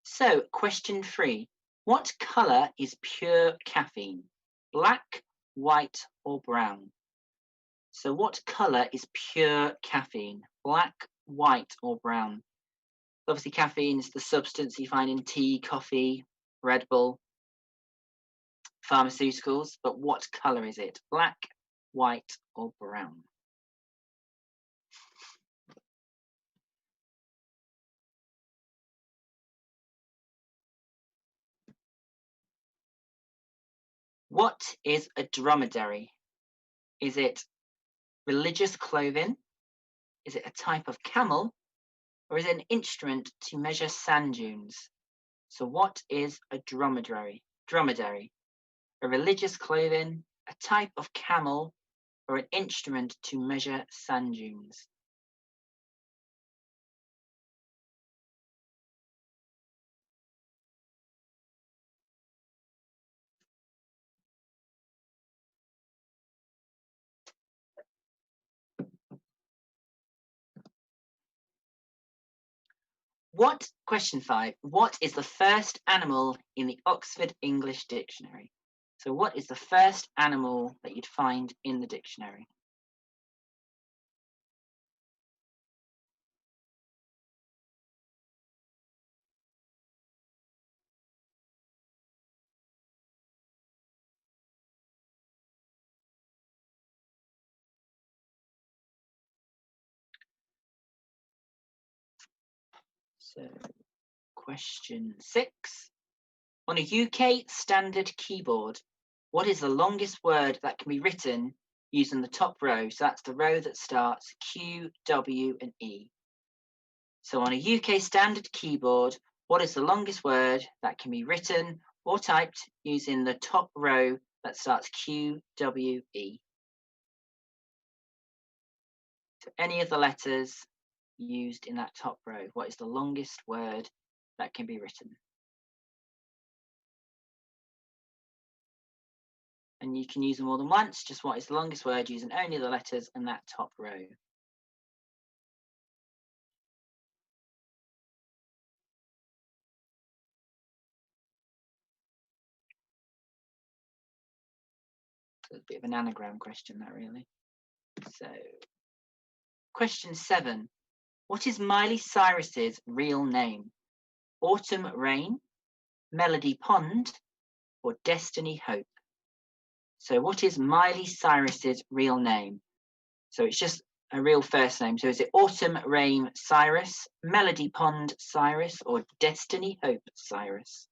So question 3. What color is pure caffeine? Black, white, or brown? So what color is pure caffeine? Black, white, or brown? Obviously, caffeine is the substance you find in tea, coffee, Red Bull, pharmaceuticals. But what colour is it? Black, white, or brown? What is a dromedary? Is it religious clothing? Is it a type of camel? Or is it an instrument to measure sand dunes? So what is a dromedary? Dromedary, a religious clothing, a type of camel, or an instrument to measure sand dunes? Question 5, what is the first animal in the Oxford English Dictionary? So what is the first animal that you'd find in the dictionary? So question 6, on a UK standard keyboard, what is the longest word that can be written using the top row? So that's the row that starts Q, W, and E. So on a UK standard keyboard, what is the longest word that can be written or typed using the top row that starts Q, W, E? So any of the letters used in that top row, what is the longest word that can be written? And you can use them more than once, just what is the longest word using only the letters in that top row? So it's a bit of an anagram question, that really. So, question 7. What is Miley Cyrus's real name? Autumn Rain, Melody Pond, or Destiny Hope? So what is Miley Cyrus's real name? So it's just a real first name. So is it Autumn Rain Cyrus, Melody Pond Cyrus, or Destiny Hope Cyrus?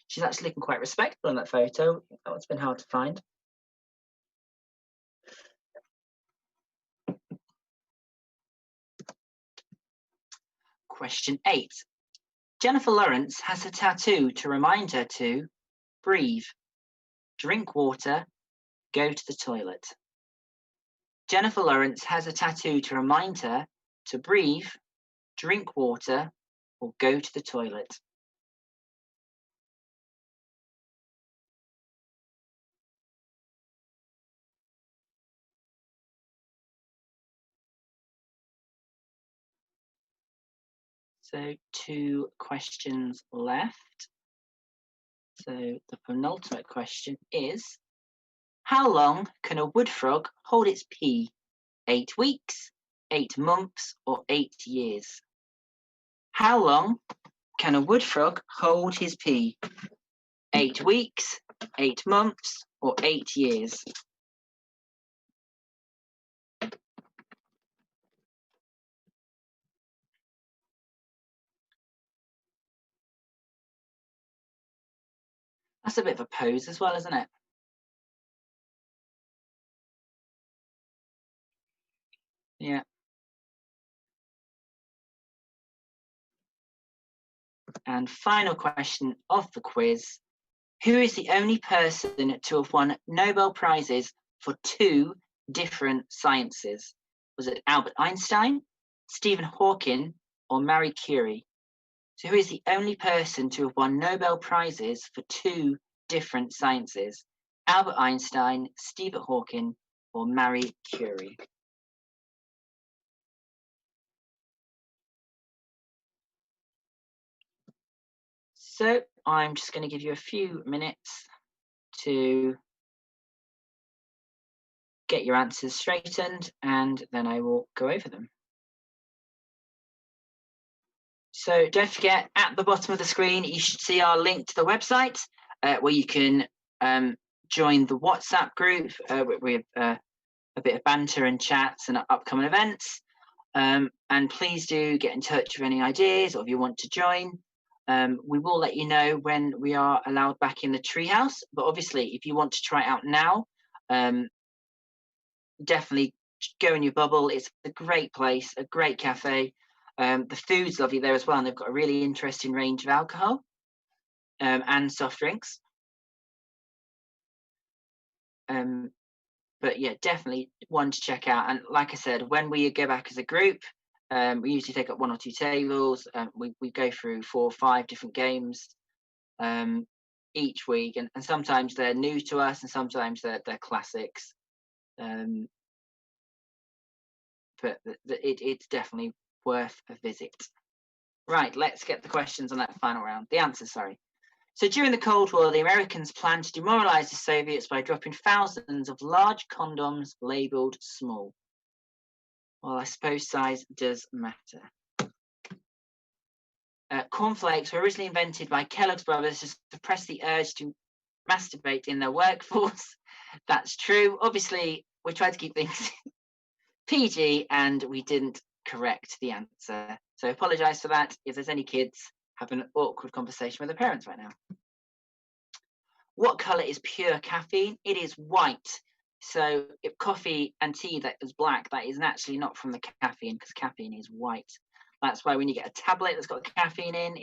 She's actually looking quite respectable in that photo. Oh, it's been hard to find. Question 8. Jennifer Lawrence has a tattoo to remind her to breathe, drink water, go to the toilet. Jennifer Lawrence has a tattoo to remind her to breathe, drink water, or go to the toilet. So 2 questions left. So the penultimate question is, how long can a wood frog hold its pee? 8 weeks, 8 months, or 8 years? How long can a wood frog hold his pee? 8 weeks, 8 months, or 8 years? That's a bit of a pose as well, isn't it? Yeah. And final question of the quiz. Who is the only person to have won Nobel Prizes for 2 different sciences? Was it Albert Einstein, Stephen Hawking, or Marie Curie? So who is the only person to have won Nobel Prizes for 2 different sciences? Albert Einstein, Stephen Hawking, or Marie Curie? So I'm just going to give you a few minutes to get your answers straightened, and then I will go over them. So don't forget, at the bottom of the screen, you should see our link to the website where you can join the WhatsApp group with a bit of banter and chats and upcoming events. And please do get in touch with any ideas, or if you want to join. We will let you know when we are allowed back in the treehouse. But obviously, if you want to try it out now, definitely go in your bubble. It's a great place, a great cafe. The food's lovely there as well, and they've got a really interesting range of alcohol and soft drinks. But yeah, definitely one to check out. And like I said, when we go back as a group, we usually take up 1 or 2 tables. We go through 4 or 5 different games each week, and sometimes they're new to us, and sometimes they're classics. But it's definitely worth a visit. Right, let's get the questions on that final round. The answers, sorry. So during the Cold War, the Americans planned to demoralize the Soviets by dropping thousands of large condoms labeled small. Well, I suppose size does matter. Cornflakes were originally invented by Kellogg's brothers to suppress the urge to masturbate in their workforce. That's true. Obviously, we tried to keep things PG, and we didn't correct the answer. So I apologise for that if there's any kids having an awkward conversation with their parents right now. What colour is pure caffeine? It is white. So if coffee and tea that is black, that is naturally not from the caffeine, because caffeine is white. That's why when you get a tablet that's got caffeine in,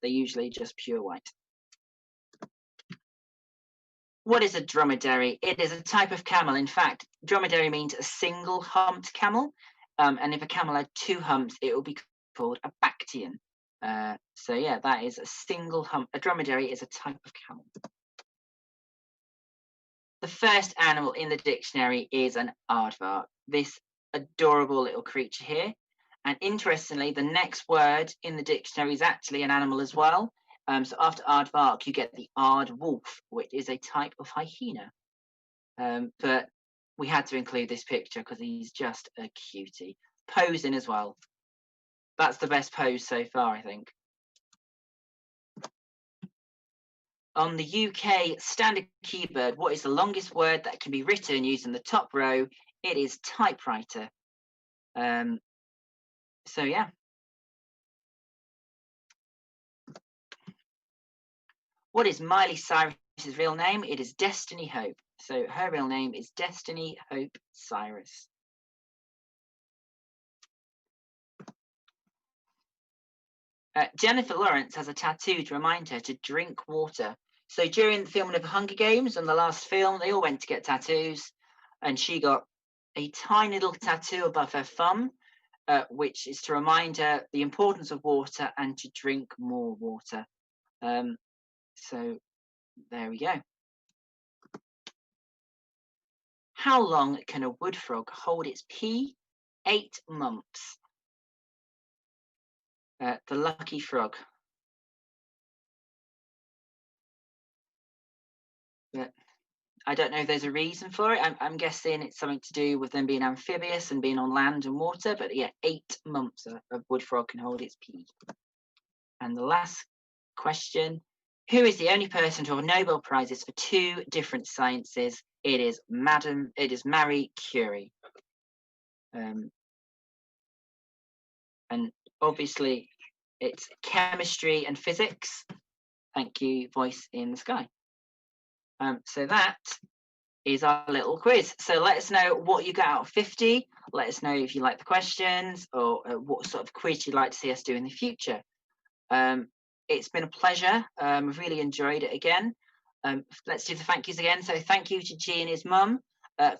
they're usually just pure white. What is a dromedary? It is a type of camel. In fact, dromedary means a single humped camel. And if a camel had 2 humps, it will be called a Bactrian. So yeah, that is a single hump. A dromedary is a type of camel. The first animal in the dictionary is an aardvark, this adorable little creature here. And interestingly, the next word in the dictionary is actually an animal as well. So after aardvark, you get the aardwolf, which is a type of hyena. But we had to include this picture because he's just a cutie. Posing as well. That's the best pose so far, I think. On the UK standard keyboard, what is the longest word that can be written using the top row? It is typewriter. So yeah. What is Miley Cyrus's real name? It is Destiny Hope. So her real name is Destiny Hope Cyrus. Jennifer Lawrence has a tattoo to remind her to drink water. So during the filming of Hunger Games and the last film, they all went to get tattoos, and she got a tiny little tattoo above her thumb, which is to remind her the importance of water and to drink more water. So there we go. How long can a wood frog hold its pee? 8 months. The lucky frog. But I don't know if there's a reason for it. I'm guessing it's something to do with them being amphibious and being on land and water. But yeah, 8 months a wood frog can hold its pee. And the last question. Who is the only person to have Nobel Prizes for 2 different sciences? It is Marie Curie. And obviously it's chemistry and physics. Thank you, voice in the sky. So that is our little quiz. So let us know what you got out of 50. Let us know if you like the questions, or what sort of quiz you'd like to see us do in the future. It's been a pleasure. I've really enjoyed it again. Let's do the thank yous again. So thank you to G and his mum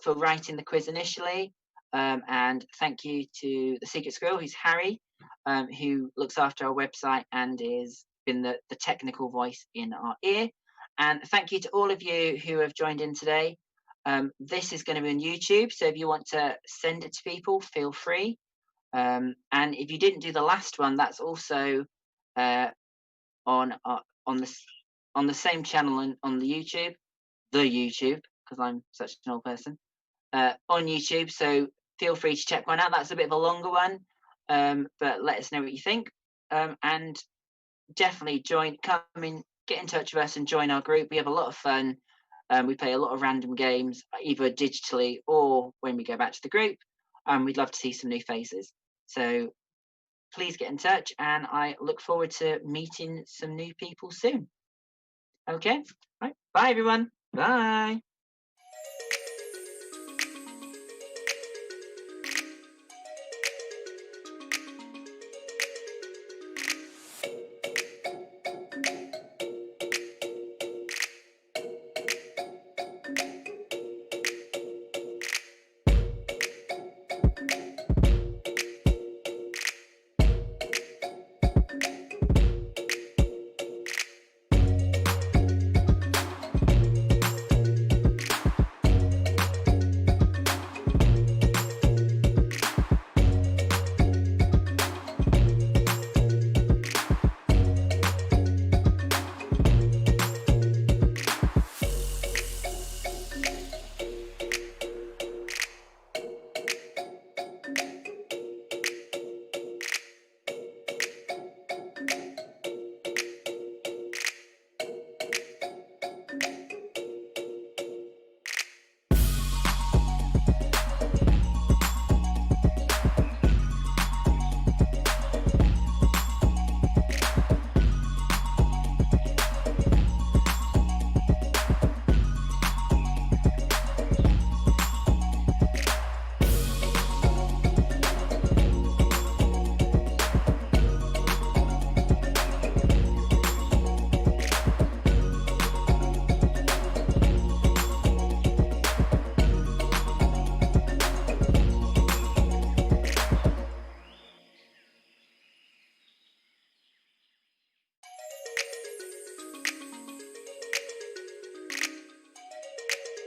for writing the quiz initially. And thank you to the Secret Squirrel, who's Harry, who looks after our website and is been the technical voice in our ear. And thank you to all of you who have joined in today. This is going to be on YouTube, so if you want to send it to people, feel free. And if you didn't do the last one, that's also on on the same channel and on the YouTube, because I'm such an old person, on YouTube. So feel free to check one out. That's a bit of a longer one, but let us know what you think. And definitely come in, get in touch with us and join our group. We have a lot of fun. We play a lot of random games, either digitally or when we go back to the group. We'd love to see some new faces. So please get in touch, and I look forward to meeting some new people soon. Okay, right. Bye, everyone. Bye.